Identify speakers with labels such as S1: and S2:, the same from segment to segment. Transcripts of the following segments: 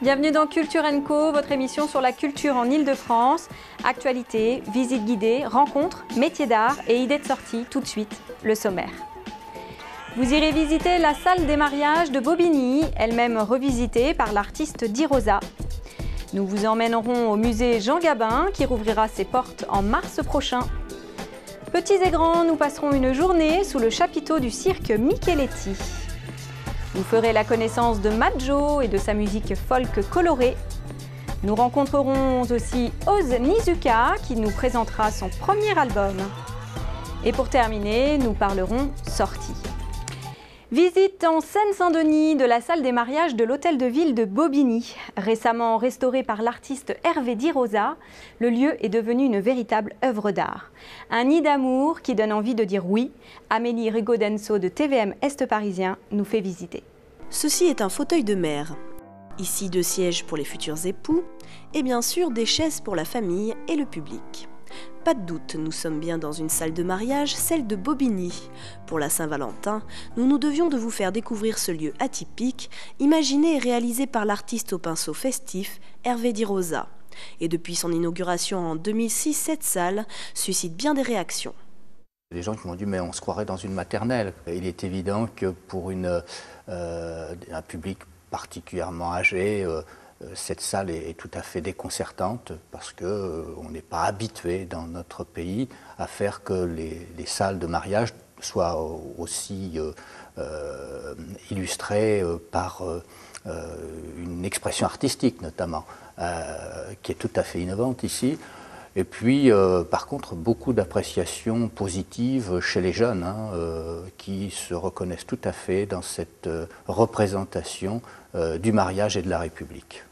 S1: Bienvenue dans Culture & Co, votre émission sur la culture en Ile-de-France. Actualité, visites guidées, rencontres, métiers d'art et idées de sortie. Tout de suite, le sommaire. Vous irez visiter la salle des mariages de Bobigny, elle-même revisitée par l'artiste Di Rosa. Nous vous emmènerons au musée Jean Gabin qui rouvrira ses portes en mars prochain. Petits et grands, nous passerons une journée sous le chapiteau du cirque Micheletti. Vous ferez la connaissance de Majo et de sa musique folk colorée. Nous rencontrerons aussi Oz Nizuka qui nous présentera son premier album. Et pour terminer, nous parlerons sortie. Visite en Seine-Saint-Denis de la salle des mariages de l'hôtel de ville de Bobigny. Récemment restauré par l'artiste Hervé Di Rosa, le lieu est devenu une véritable œuvre d'art. Un nid d'amour qui donne envie de dire oui. Amélie Rigaud-Denso de TVM Est Parisien nous fait visiter.
S2: Ceci est un fauteuil de mère. Ici 2 sièges pour les futurs époux et bien sûr des chaises pour la famille et le public. Pas de doute, nous sommes bien dans une salle de mariage, celle de Bobigny. Pour la Saint-Valentin, nous nous devions de vous faire découvrir ce lieu atypique, imaginé et réalisé par l'artiste au pinceau festif Hervé Di Rosa. Et depuis son inauguration en 2006, cette salle suscite bien des réactions.
S3: Les gens qui m'ont dit mais on se croirait dans une maternelle. Il est évident que pour un public particulièrement âgé, cette salle est tout à fait déconcertante parce qu'on n'est pas habitué dans notre pays à faire que les salles de mariage soient aussi illustrées par une expression artistique notamment, qui est tout à fait innovante ici. Et puis, par contre, beaucoup d'appréciations positives chez les jeunes qui se reconnaissent tout à fait dans cette représentation du mariage et de la République.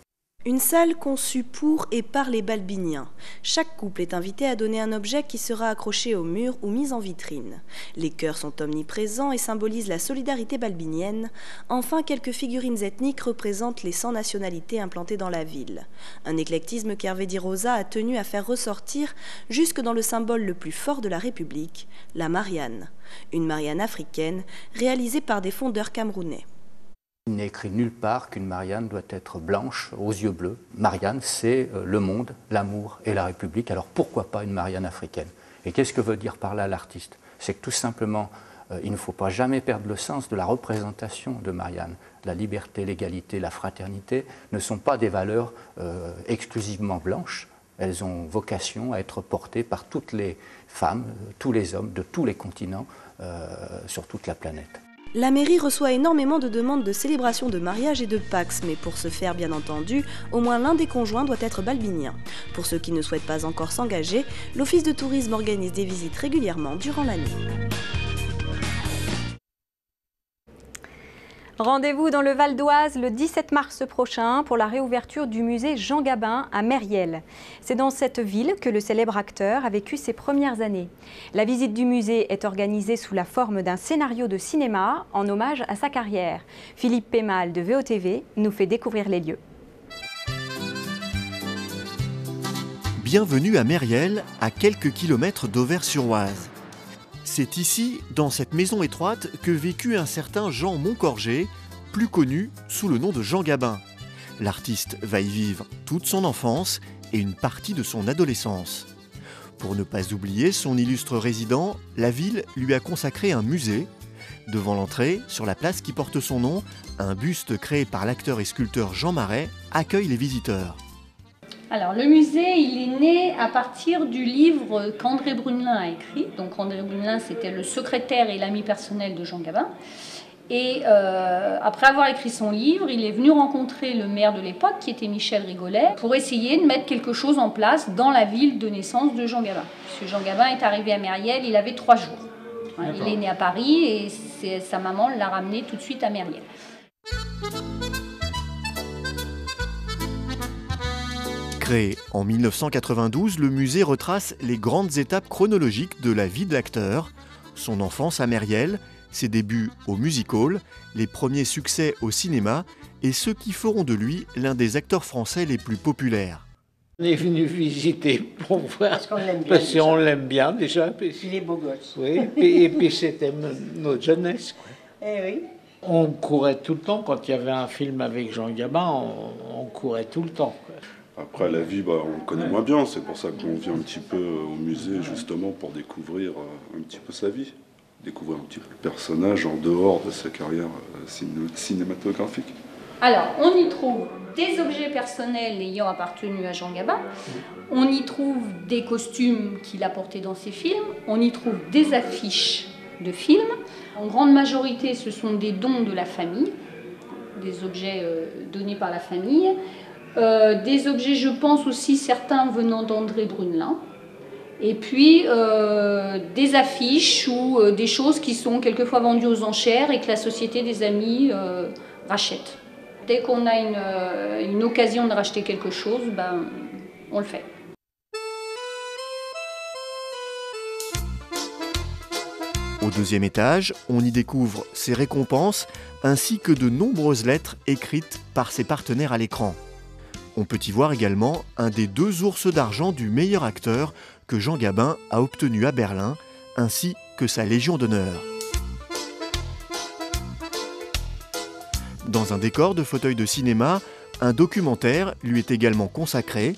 S2: Une salle conçue pour et par les balbiniens. Chaque couple est invité à donner un objet qui sera accroché au mur ou mis en vitrine. Les chœurs sont omniprésents et symbolisent la solidarité balbinienne. Enfin, quelques figurines ethniques représentent les 100 nationalités implantées dans la ville. Un éclectisme qu'Hervé Di Rosa a tenu à faire ressortir jusque dans le symbole le plus fort de la République, la Marianne. Une Marianne africaine réalisée par des fondeurs camerounais.
S3: Il n'est écrit nulle part qu'une Marianne doit être blanche aux yeux bleus. Marianne, c'est le monde, l'amour et la République. Alors pourquoi pas une Marianne africaine? Et qu'est-ce que veut dire par là l'artiste? C'est que tout simplement, il ne faut pas jamais perdre le sens de la représentation de Marianne. La liberté, l'égalité, la fraternité ne sont pas des valeurs exclusivement blanches. Elles ont vocation à être portées par toutes les femmes, tous les hommes de tous les continents sur toute la planète.
S2: La mairie reçoit énormément de demandes de célébration de mariage et de Pax, mais pour ce faire, bien entendu, au moins l'un des conjoints doit être balbinien. Pour ceux qui ne souhaitent pas encore s'engager, l'Office de tourisme organise des visites régulièrement durant l'année.
S1: Rendez-vous dans le Val d'Oise le 17 mars prochain pour la réouverture du musée Jean Gabin à Mériel. C'est dans cette ville que le célèbre acteur a vécu ses premières années. La visite du musée est organisée sous la forme d'un scénario de cinéma en hommage à sa carrière. Philippe Pémal de VOTV nous fait découvrir les lieux.
S4: Bienvenue à Mériel, à quelques kilomètres d'Auvers-sur-Oise. C'est ici, dans cette maison étroite, que vécut un certain Jean Moncorgé, plus connu sous le nom de Jean Gabin. L'artiste va y vivre toute son enfance et une partie de son adolescence. Pour ne pas oublier son illustre résident, la ville lui a consacré un musée. Devant l'entrée, sur la place qui porte son nom, un buste créé par l'acteur et sculpteur Jean Marais accueille les visiteurs.
S5: Alors, le musée, il est né à partir du livre qu'André Brunelin a écrit. Donc, André Brunelin, c'était le secrétaire et l'ami personnel de Jean Gabin. Et après avoir écrit son livre, il est venu rencontrer le maire de l'époque, qui était Michel Rigolet, pour essayer de mettre quelque chose en place dans la ville de naissance de Jean Gabin. Parce que Jean Gabin est arrivé à Mériel, il avait 3 jours. Il est né à Paris et sa maman l'a ramené tout de suite à Mériel.
S4: Créé en 1992, le musée retrace les grandes étapes chronologiques de la vie de l'acteur, son enfance à Mériel, ses débuts au music-hall, les premiers succès au cinéma et ceux qui feront de lui l'un des acteurs français les plus populaires.
S6: On est venu visiter pour voir, parce qu'on l'aime bien déjà.
S7: Il est beau gosse.
S6: Oui, et puis c'était notre jeunesse, quoi.
S7: Eh oui.
S6: On courait tout le temps, quand il y avait un film avec Jean Gabin, on courait tout le temps, quoi.
S7: Après, la vie, on connaît moins bien. C'est pour ça qu'on vient un petit peu au musée, justement, pour découvrir un petit peu sa vie. Découvrir un petit peu le personnage en dehors de sa carrière cinématographique.
S5: Alors, on y trouve des objets personnels ayant appartenu à Jean Gabin. On y trouve des costumes qu'il a portés dans ses films. On y trouve des affiches de films. En grande majorité, ce sont des dons de la famille, des objets donnés par la famille. Des objets, je pense aussi, certains venant d'André Brunelin. Et puis, des affiches ou des choses qui sont quelquefois vendues aux enchères et que la Société des Amis rachète. Dès qu'on a une occasion de racheter quelque chose, on le fait.
S4: Au deuxième étage, on y découvre ses récompenses ainsi que de nombreuses lettres écrites par ses partenaires à l'écran. On peut y voir également un des 2 ours d'argent du meilleur acteur que Jean Gabin a obtenu à Berlin, ainsi que sa Légion d'honneur. Dans un décor de fauteuil de cinéma, un documentaire lui est également consacré.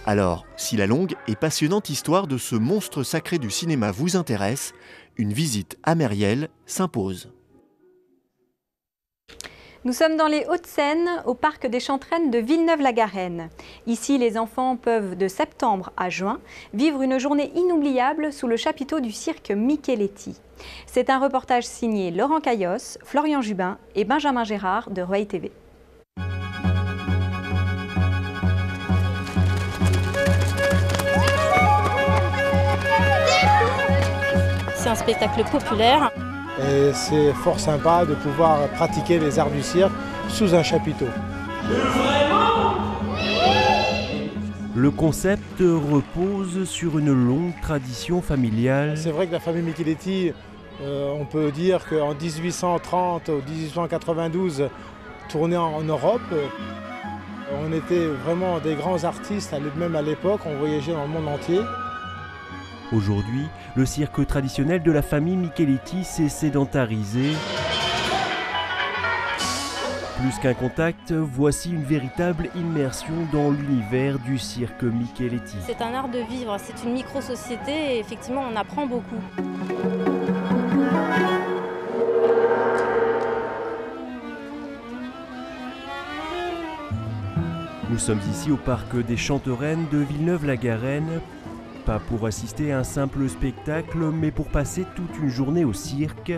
S4: Alors, si la longue et passionnante histoire de ce monstre sacré du cinéma vous intéresse, une visite à Mériel s'impose.
S1: Nous sommes dans les Hauts-de-Seine, au parc des Chantraines de Villeneuve-la-Garenne. Ici, les enfants peuvent, de septembre à juin, vivre une journée inoubliable sous le chapiteau du cirque Micheletti. C'est un reportage signé Laurent Caillos, Florian Jubin et Benjamin Gérard de Rueil TV.
S8: C'est un spectacle populaire.
S9: Et c'est fort sympa de pouvoir pratiquer les arts du cirque sous un chapiteau.
S10: Le concept repose sur une longue tradition familiale.
S9: C'est vrai que la famille Micheletti, on peut dire qu'en 1830 ou 1892, tournait en Europe. On était vraiment des grands artistes, même à l'époque, on voyageait dans le monde entier.
S10: Aujourd'hui, le cirque traditionnel de la famille Micheletti s'est sédentarisé. Plus qu'un contact, voici une véritable immersion dans l'univers du cirque Micheletti.
S8: C'est un art de vivre, c'est une micro-société et effectivement on apprend beaucoup.
S10: Nous sommes ici au parc des Chantraines de Villeneuve-la-Garenne. Pas pour assister à un simple spectacle, mais pour passer toute une journée au cirque.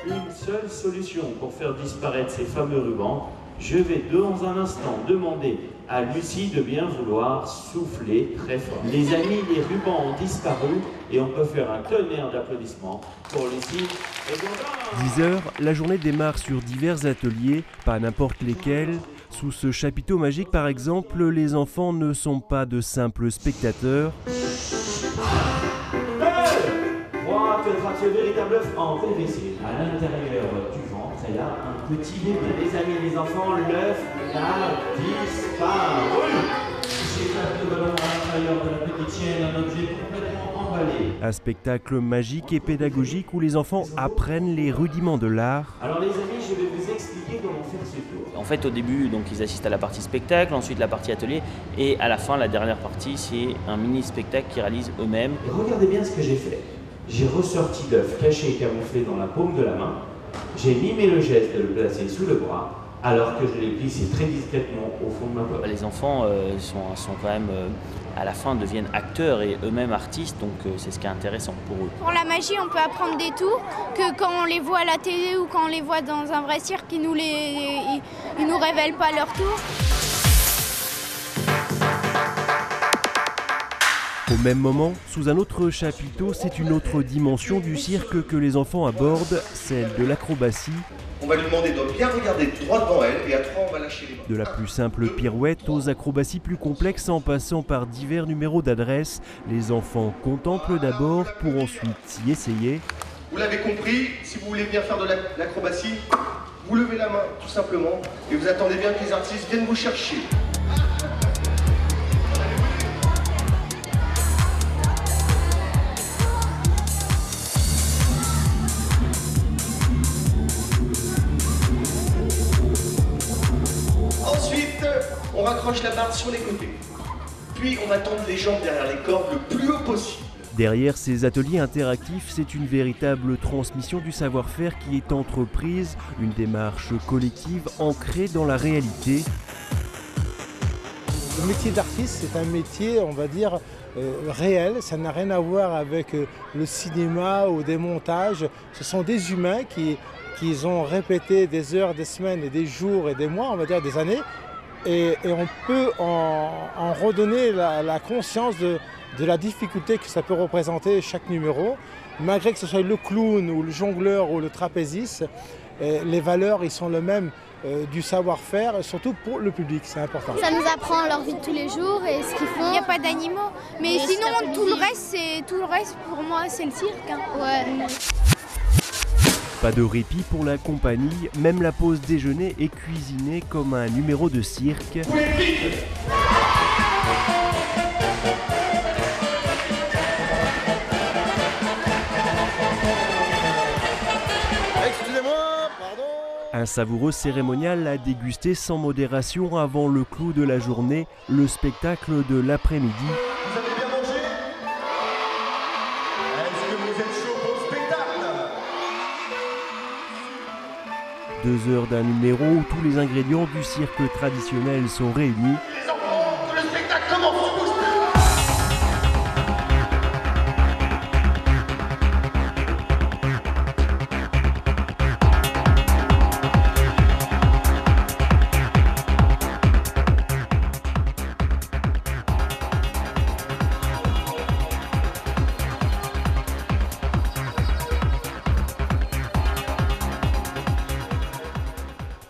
S11: Une seule solution pour faire disparaître ces fameux rubans. Je vais dans un instant demander à Lucie de bien vouloir souffler très fort. Les amis, les rubans ont disparu et on peut faire un tonnerre d'applaudissements pour Lucie et Gondin.
S10: 10 h, la journée démarre sur divers ateliers, pas n'importe lesquels. Sous ce chapiteau magique, par exemple, les enfants ne sont pas de simples spectateurs.
S11: 3, tu attrapes ce véritable œuf en PVC. À l'intérieur du ventre, il y a un petit bébé. Les amis, les enfants, l'œuf a disparu. J'ai fait de ballon à l'intérieur de la petite chienne, un objet complètement emballé.
S10: Un spectacle magique et pédagogique où les enfants apprennent les rudiments de l'art.
S11: Alors les amis, je vais vous expliquer comment faire ce tour.
S12: En fait, au début, donc, ils assistent à la partie spectacle, ensuite la partie atelier, et à la fin, la dernière partie, c'est un mini-spectacle qu'ils réalisent eux-mêmes.
S11: Et regardez bien ce que j'ai fait. J'ai ressorti l'œuf caché et camouflé dans la paume de la main. J'ai mimé le geste de le placer sous le bras, alors que je l'ai glissé très discrètement au fond de ma poche.
S12: Les enfants sont quand même, à la fin, deviennent acteurs et eux-mêmes artistes, donc c'est ce qui est intéressant pour eux.
S13: Pour la magie, on peut apprendre des tours que quand on les voit à la télé ou quand on les voit dans un vrai cirque, ils nous révèlent pas leur tour.
S10: Au même moment, sous un autre chapiteau, c'est une autre dimension du cirque que les enfants abordent, celle de l'acrobatie.
S14: On va lui demander de bien regarder droit devant elle et à 3 on va lâcher les bras.
S10: De la plus simple pirouette aux acrobaties plus complexes en passant par divers numéros d'adresse, les enfants contemplent d'abord pour ensuite s'y essayer.
S14: Vous l'avez compris, si vous voulez bien faire de l'acrobatie, vous levez la main tout simplement et vous attendez bien que les artistes viennent vous chercher. Ensuite, on raccroche la barre sur les côtés. Puis on va tendre les jambes derrière les cordes le plus haut possible.
S10: Derrière ces ateliers interactifs, c'est une véritable transmission du savoir-faire qui est entreprise, une démarche collective ancrée dans la réalité.
S9: Le métier d'artiste, c'est un métier, on va dire, réel. Ça n'a rien à voir avec le cinéma ou des montages. Ce sont des humains qui ont répété des heures, des semaines et des jours et des mois, on va dire des années. Et on peut en redonner la conscience de la difficulté que ça peut représenter chaque numéro. Malgré que ce soit le clown ou le jongleur ou le trapéziste, les valeurs ils sont les mêmes du savoir-faire, surtout pour le public, c'est important.
S13: Ça nous apprend leur vie de tous les jours et ce qu'ils font. Il n'y a pas d'animaux. Mais sinon, tout le reste, pour moi, c'est le cirque. Hein. Ouais.
S10: Pas de répit pour la compagnie, même la pause déjeuner est cuisinée comme un numéro de cirque. Un savoureux cérémonial à déguster sans modération avant le clou de la journée, le spectacle de l'après-midi.
S14: Vous avez bien mangé? Est-ce que vous êtes chaud pour le spectacle?
S10: 2 heures d'un numéro où tous les ingrédients du cirque traditionnel sont réunis.
S14: Les enfants, que le spectacle commence, tu bouges plus.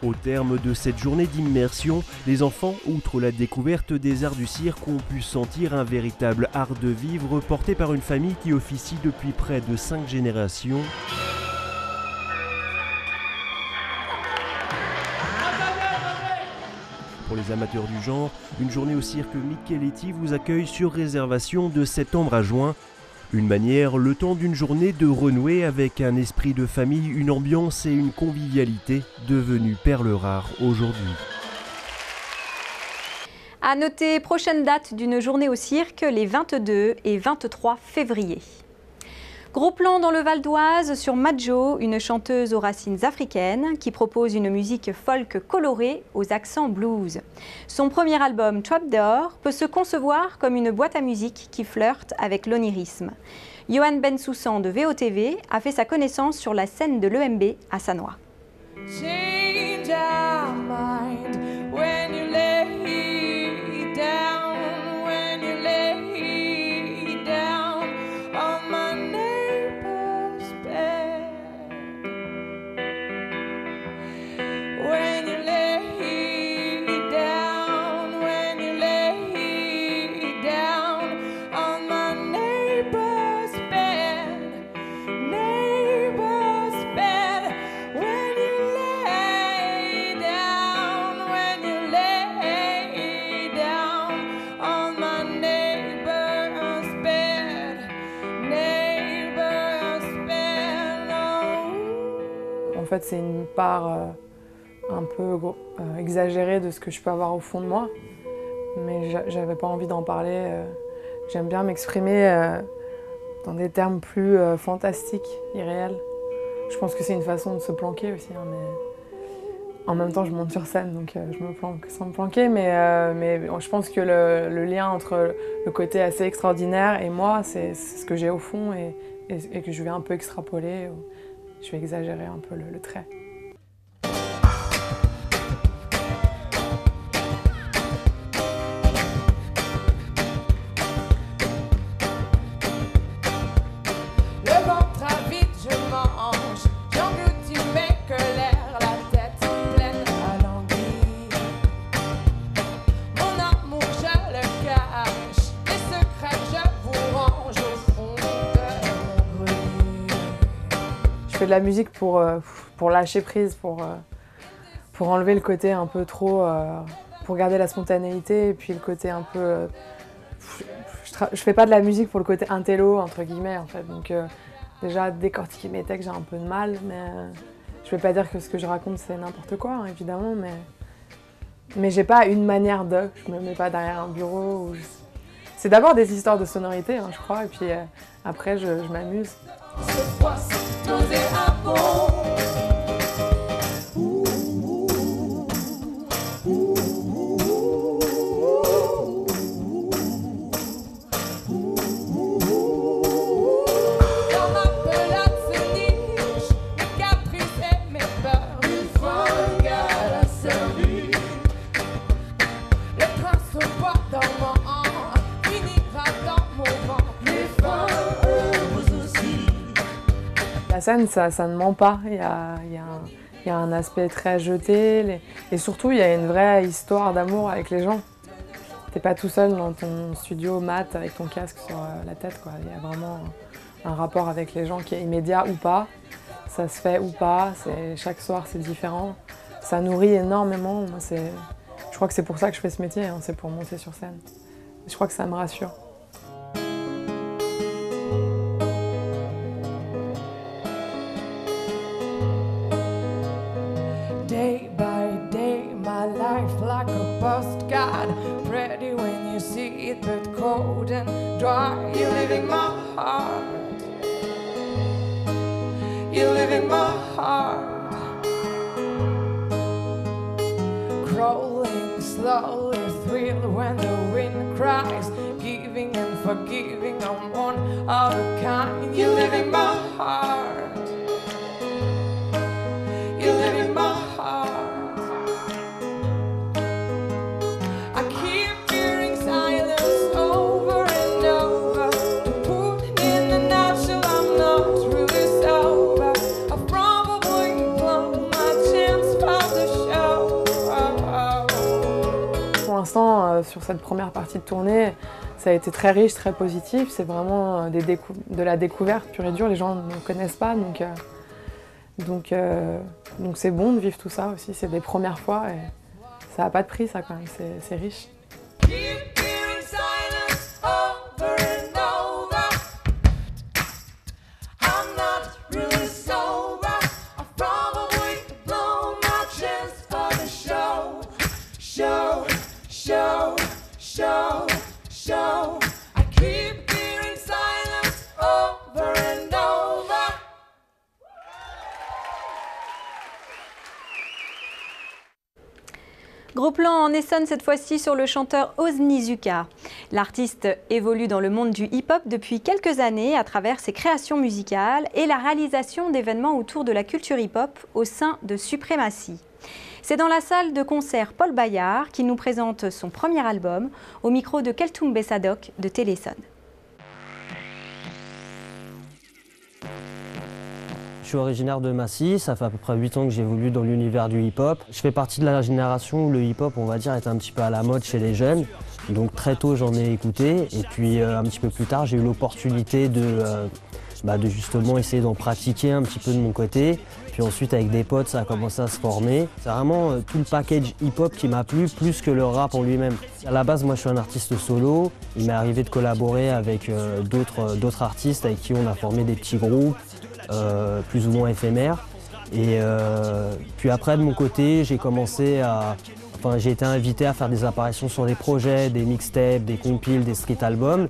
S10: Au terme de cette journée d'immersion, les enfants, outre la découverte des arts du cirque, ont pu sentir un véritable art de vivre porté par une famille qui officie depuis près de 5 générations. Pour les amateurs du genre, une journée au cirque Micheletti vous accueille sur réservation de septembre à juin. Une manière, le temps d'une journée, de renouer avec un esprit de famille, une ambiance et une convivialité devenues perles rares aujourd'hui.
S1: À noter, prochaine date d'une journée au cirque, les 22 et 23 février. Gros plan dans le Val d'Oise sur Madjo, une chanteuse aux racines africaines qui propose une musique folk colorée aux accents blues. Son premier album, Trap Door, peut se concevoir comme une boîte à musique qui flirte avec l'onirisme. Johan Bensoussan de VOTV a fait sa connaissance sur la scène de l'EMB à Sannois.
S15: En fait, c'est une part un peu exagérée de ce que je peux avoir au fond de moi, mais j'avais pas envie d'en parler. J'aime bien m'exprimer dans des termes plus fantastiques, irréels. Je pense que c'est une façon de se planquer aussi, hein, mais en même temps je monte sur scène, donc je me planque sans me planquer, mais je pense que le lien entre le côté assez extraordinaire et moi, c'est ce que j'ai au fond et que je vais un peu extrapoler. Je vais exagérer un peu le trait.
S16: Le ventre à vide, je mange, j'engloutis mes colères, la tête pleine à l'envie. Mon amour, je le cache, les secrets, je vous range au fond de mon grenier.
S15: Je fais de la musique pour lâcher prise, pour enlever le côté un peu trop, pour garder la spontanéité et puis le côté un peu... je fais pas de la musique pour le côté intello, entre guillemets, en fait. Donc déjà, décortiquer mes textes, j'ai un peu de mal, mais je vais pas dire que ce que je raconte, c'est n'importe quoi, hein, évidemment, Mais j'ai pas une manière de, je me mets pas derrière un bureau. C'est d'abord des histoires de sonorité, hein, je crois, et puis après je m'amuse. La scène, ça ne ment pas. Il y a un aspect très jeté et surtout il y a une vraie histoire d'amour avec les gens. T'es pas tout seul dans ton studio mat avec ton casque sur la tête, quoi. Il y a vraiment un rapport avec les gens qui est immédiat ou pas. Ça se fait ou pas. Chaque soir c'est différent. Ça nourrit énormément. Moi, je crois que c'est pour ça que je fais ce métier. Hein, c'est pour monter sur scène. Je crois que ça me rassure.
S16: Day by day, my life like a postcard. Pretty when you see it, but cold and dry. You live in my heart. You live in my heart. Crawling slowly, thrill when the wind cries. Giving and forgiving, I'm one of a kind. You live in my heart. You live in my heart. I keep hearing silence over and over. To put in a nutshell, I'm not really sober. I've probably blown my chance for the show.
S15: Pour l'instant, sur cette première partie de tournée, ça a été très riche, très positif. C'est vraiment de la découverte pure et dure. Les gens ne connaissent pas, donc c'est bon de vivre tout ça aussi, c'est des premières fois et ça n'a pas de prix, ça, quand même, c'est riche.
S1: Gros plan en Essonne, cette fois-ci sur le chanteur Oznizuka. L'artiste évolue dans le monde du hip-hop depuis quelques années à travers ses créations musicales et la réalisation d'événements autour de la culture hip-hop au sein de Suprématie. C'est dans la salle de concert Paul Bayard qu'il nous présente son premier album au micro de Keltoum Bessadok de Téléson.
S17: Je suis originaire de Massy, ça fait à peu près 8 ans que j'évolue dans l'univers du hip-hop. Je fais partie de la génération où le hip-hop, on va dire, est un petit peu à la mode chez les jeunes. Donc très tôt, j'en ai écouté. Et puis un petit peu plus tard, j'ai eu l'opportunité de justement essayer d'en pratiquer un petit peu de mon côté. Puis ensuite, avec des potes, ça a commencé à se former. C'est vraiment tout le package hip-hop qui m'a plu, plus que le rap en lui-même. À la base, moi, je suis un artiste solo. Il m'est arrivé de collaborer avec d'autres artistes avec qui on a formé des petits groupes. Plus ou moins éphémère. Et puis après, de mon côté, j'ai été invité à faire des apparitions sur des projets, des mixtapes, des compiles, des street albums.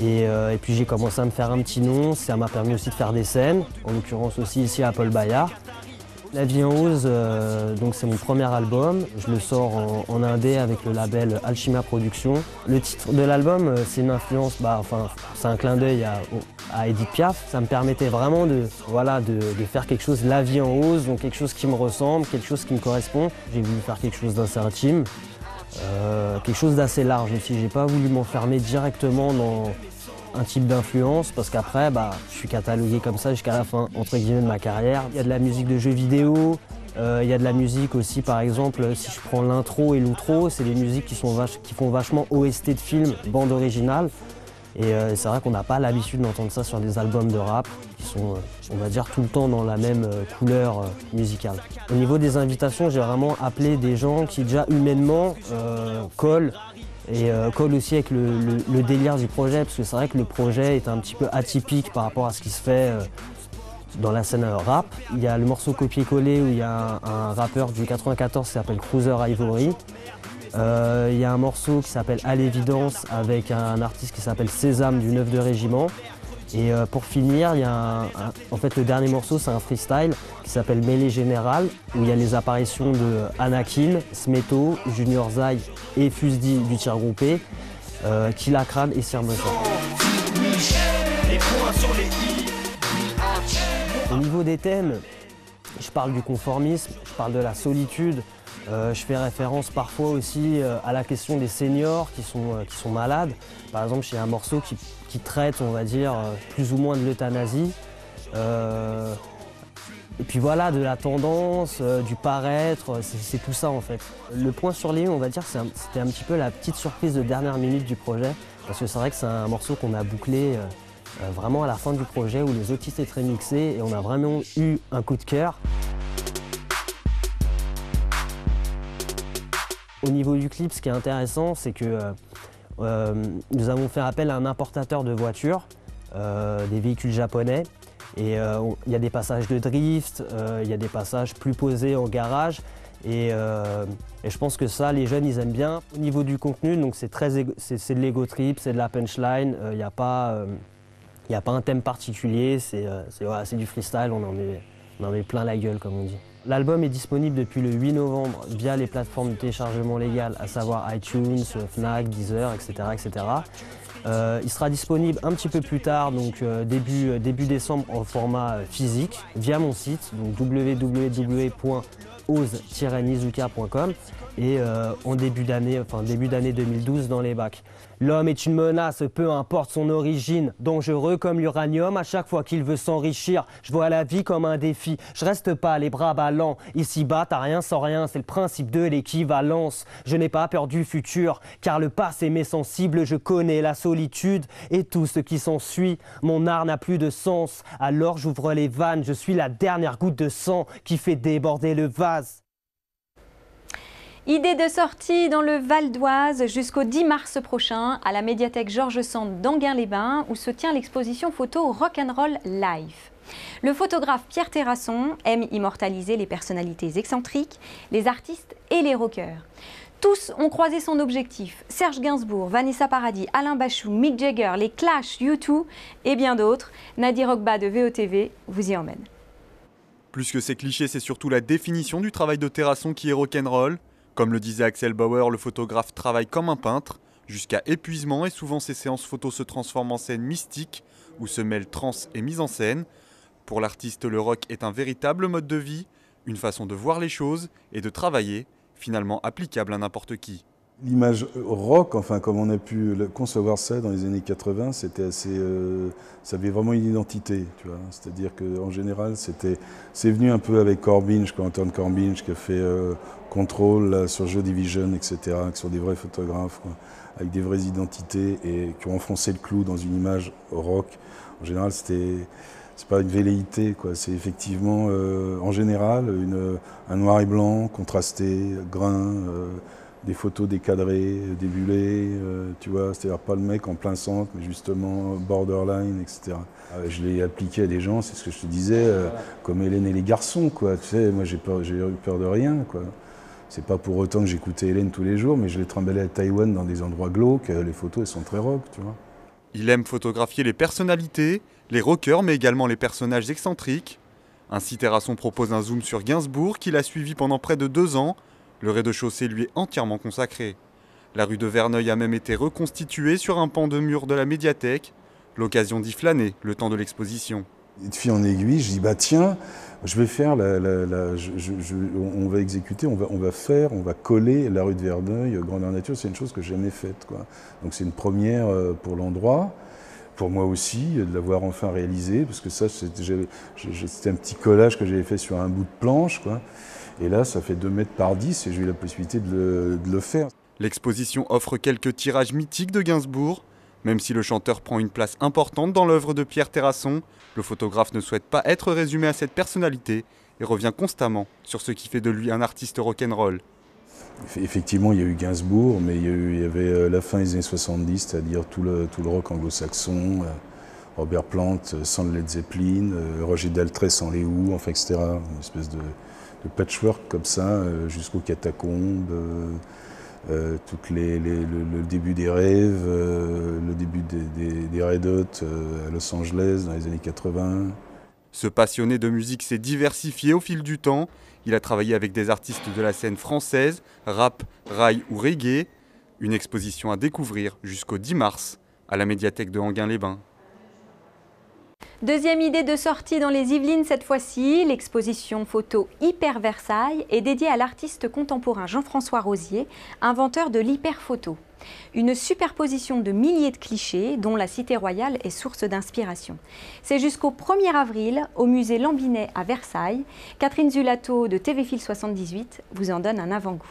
S17: Et puis j'ai commencé à me faire un petit nom. Ça m'a permis aussi de faire des scènes, en l'occurrence aussi ici à Paul Bayard. La vie en rose, donc c'est mon premier album. Je le sors en indé avec le label Alchima Productions. Le titre de l'album, c'est une influence, c'est un clin d'œil à Edith Piaf. Ça me permettait vraiment de faire quelque chose, la vie en rose, donc quelque chose qui me ressemble, quelque chose qui me correspond. J'ai voulu faire quelque chose d'assez intime, quelque chose d'assez large aussi. J'ai pas voulu m'enfermer directement dans un type d'influence parce qu'après, je suis catalogué comme ça jusqu'à la fin, entre guillemets, de ma carrière. Il y a de la musique de jeux vidéo, il y a de la musique aussi, par exemple, si je prends l'intro et l'outro, c'est des musiques qui font vachement OST de films, bande originale. Et c'est vrai qu'on n'a pas l'habitude d'entendre ça sur des albums de rap qui sont, on va dire, tout le temps dans la même couleur musicale. Au niveau des invitations, j'ai vraiment appelé des gens qui déjà humainement collent. Et colle aussi avec le délire du projet, parce que c'est vrai que le projet est un petit peu atypique par rapport à ce qui se fait dans la scène rap. Il y a le morceau Copier-Coller où il y a un rappeur du 94 qui s'appelle Cruiser Ivory. Il y a un morceau qui s'appelle À l'évidence avec un artiste qui s'appelle Sésame du 9 de Régiment. Et pour finir, il y a en fait le dernier morceau, c'est un freestyle qui s'appelle Mêlée Générale, où il y a les apparitions de Anakin, Smeto, Junior Zai et Fusdi du tir groupé, Killa Crane et Sir Motion. Au niveau des thèmes, je parle du conformisme, je parle de la solitude, je fais référence parfois aussi à la question des seniors qui sont malades. Par exemple, j'ai un morceau qui traite, on va dire, plus ou moins de l'euthanasie. Et puis voilà, de la tendance, du paraître, c'est tout ça en fait. Le point sur les on va dire, c'était un petit peu la petite surprise de dernière minute du projet. Parce que c'est vrai que c'est un morceau qu'on a bouclé vraiment à la fin du projet où les autres titres étaient mixés et on a vraiment eu un coup de cœur. Au niveau du clip, ce qui est intéressant, c'est que nous avons fait appel à un importateur de voitures, des véhicules japonais. Et il y a des passages de drift, il y a des passages plus posés en garage. Et je pense que ça, les jeunes, ils aiment bien. Au niveau du contenu, donc c'est de l'ego trip, c'est de la punchline. Il n'y a pas un thème particulier, c'est du freestyle, on en met plein la gueule, comme on dit. L'album est disponible depuis le 8 novembre via les plateformes de téléchargement légal, à savoir iTunes, Fnac, Deezer, etc. etc. Il sera disponible un petit peu plus tard, donc début décembre en format physique, via mon site, donc www.ose-nizuka.com et en début d'année 2012 dans les bacs. L'homme est une menace, peu importe son origine, dangereux comme l'uranium à chaque fois qu'il veut s'enrichir. Je vois la vie comme un défi, je reste pas les bras ballants. Ici-bas, t'as rien sans rien, c'est le principe de l'équivalence. Je n'ai pas peur du futur, car le passé m'est sensible. Je connais la solitude et tout ce qui s'ensuit. Mon art n'a plus de sens, alors j'ouvre les vannes. Je suis la dernière goutte de sang qui fait déborder le vase.
S1: Idée de sortie dans le Val d'Oise jusqu'au 10 mars prochain à la médiathèque Georges Sand d'Enghien-les-Bains où se tient l'exposition photo Rock'n'Roll Live. Le photographe Pierre Terrasson aime immortaliser les personnalités excentriques, les artistes et les rockers. Tous ont croisé son objectif. Serge Gainsbourg, Vanessa Paradis, Alain Bachung, Mick Jagger, les Clash, U2 et bien d'autres. Nadir Rokba de VOTV vous y emmène.
S18: Plus que ces clichés, c'est surtout la définition du travail de Terrasson qui est rock'n'roll. Comme le disait Axel Bauer, le photographe travaille comme un peintre, jusqu'à épuisement et souvent ses séances photos se transforment en scènes mystiques où se mêlent trance et mise en scène. Pour l'artiste, le rock est un véritable mode de vie, une façon de voir les choses et de travailler, finalement applicable à n'importe qui.
S19: L'image rock, enfin comme on a pu concevoir ça dans les années 80, c'était assez, ça avait vraiment une identité, tu vois. C'est-à-dire qu'en général, c'est venu un peu avec Corbijn, Anton Corbijn, qui a fait Control là, sur Joy Division, etc., qui sont des vrais photographes, quoi, avec des vraies identités et qui ont enfoncé le clou dans une image rock. En général, c'est pas une velléité, quoi. C'est effectivement, en général, un noir et blanc, contrasté, grain. Des photos décadrées, débulées, tu vois, c'est-à-dire pas le mec en plein centre, mais justement borderline, etc. Je l'ai appliqué à des gens, c'est ce que je te disais, comme Hélène et les garçons, quoi. Tu sais, moi j'ai eu peur de rien, quoi. C'est pas pour autant que j'écoutais Hélène tous les jours, mais je l'ai trimballée à Taïwan dans des endroits glauques, les photos elles sont très rock, tu vois.
S18: Il aime photographier les personnalités, les rockers, mais également les personnages excentriques. Ainsi, Terrasson propose un zoom sur Gainsbourg qu'il a suivi pendant près de 2 ans. Le rez-de-chaussée lui est entièrement consacré. La rue de Verneuil a même été reconstituée sur un pan de mur de la médiathèque, l'occasion d'y flâner le temps de l'exposition.
S19: Et de fil en aiguille, je dis bah tiens, je vais faire on va exécuter, on va coller la rue de Verneuil, grandeur nature, c'est une chose que j'ai jamais faite, quoi. Donc c'est une première pour l'endroit. Pour moi aussi, de l'avoir enfin réalisé, parce que ça, c'était un petit collage que j'avais fait sur un bout de planche, quoi. Et là, ça fait 2 mètres par 10 et j'ai eu la possibilité de le faire.
S18: L'exposition offre quelques tirages mythiques de Gainsbourg. Même si le chanteur prend une place importante dans l'œuvre de Pierre Terrasson, le photographe ne souhaite pas être résumé à cette personnalité et revient constamment sur ce qui fait de lui un artiste rock'n'roll.
S19: Effectivement, il y a eu Gainsbourg, mais il y avait la fin des années 70, c'est-à-dire tout le rock anglo-saxon. Robert Plant sans le Led Zeppelin, Roger Daltrey sans les Who, enfin, etc. Une espèce de patchwork comme ça, jusqu'aux Catacombes, le début des rêves, le début des Red Hot à Los Angeles dans les années 80.
S18: Ce passionné de musique s'est diversifié au fil du temps. Il a travaillé avec des artistes de la scène française, rap, rail ou reggae. Une exposition à découvrir jusqu'au 10 mars à la médiathèque de Enghien-les-Bains.
S1: Deuxième idée de sortie dans les Yvelines cette fois-ci, l'exposition photo Hyper Versailles est dédiée à l'artiste contemporain Jean-François Rosier, inventeur de l'hyperphoto. Une superposition de milliers de clichés dont la Cité Royale est source d'inspiration. C'est jusqu'au 1er avril au musée Lambinet à Versailles. Catherine Zulato de TV Fil 78 vous en donne un avant-goût.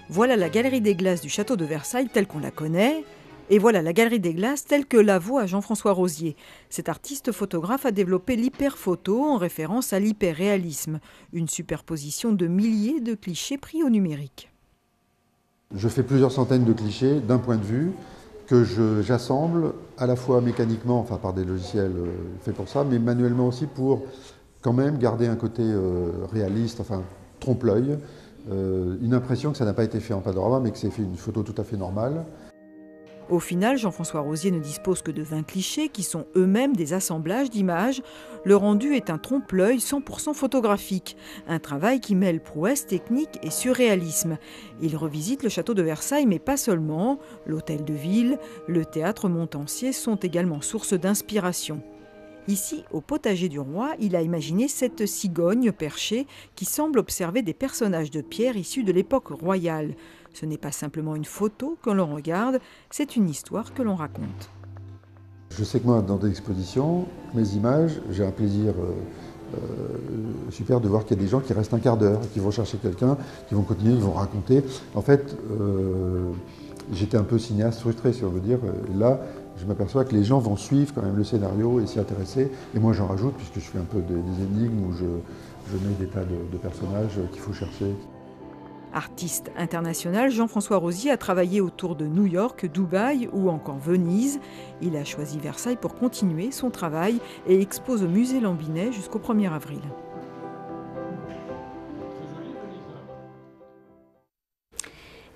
S20: Voilà la galerie des glaces du château de Versailles telle qu'on la connaît. Et voilà la galerie des glaces telle que la voit Jean-François Rosier. Cet artiste photographe a développé l'hyperphoto en référence à l'hyperréalisme, une superposition de milliers de clichés pris au numérique.
S21: Je fais plusieurs centaines de clichés d'un point de vue que j'assemble à la fois mécaniquement, enfin par des logiciels faits pour ça, mais manuellement aussi pour quand même garder un côté réaliste, enfin trompe-l'œil, une impression que ça n'a pas été fait en panorama mais que c'est fait une photo tout à fait normale.
S20: Au final, Jean-François Rosier ne dispose que de 20 clichés qui sont eux-mêmes des assemblages d'images. Le rendu est un trompe-l'œil 100% photographique, un travail qui mêle prouesse technique et surréalisme. Il revisite le château de Versailles, mais pas seulement. L'hôtel de ville, le théâtre Montansier sont également source d'inspiration. Ici, au potager du roi, il a imaginé cette cigogne perchée qui semble observer des personnages de pierre issus de l'époque royale. Ce n'est pas simplement une photo que l'on regarde, c'est une histoire que l'on raconte.
S21: Je sais que moi, dans des expositions, mes images, j'ai un plaisir super de voir qu'il y a des gens qui restent un quart d'heure, qui vont chercher quelqu'un, qui vont continuer, ils vont raconter. En fait, j'étais un peu cinéaste frustré, si on veut dire. Là, je m'aperçois que les gens vont suivre quand même le scénario et s'y intéresser. Et moi, j'en rajoute, puisque je fais un peu des énigmes où je mets des tas de personnages qu'il faut chercher.
S20: Artiste international, Jean-François Rosier a travaillé autour de New York, Dubaï ou encore Venise. Il a choisi Versailles pour continuer son travail et expose au musée Lambinet jusqu'au 1er avril.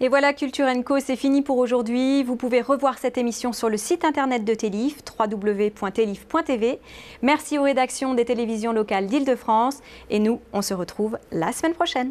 S1: Et voilà, Culture & Co, c'est fini pour aujourd'hui. Vous pouvez revoir cette émission sur le site internet de Télif, www.telif.tv. Merci aux rédactions des télévisions locales d'Île-de-France. Et nous, on se retrouve la semaine prochaine.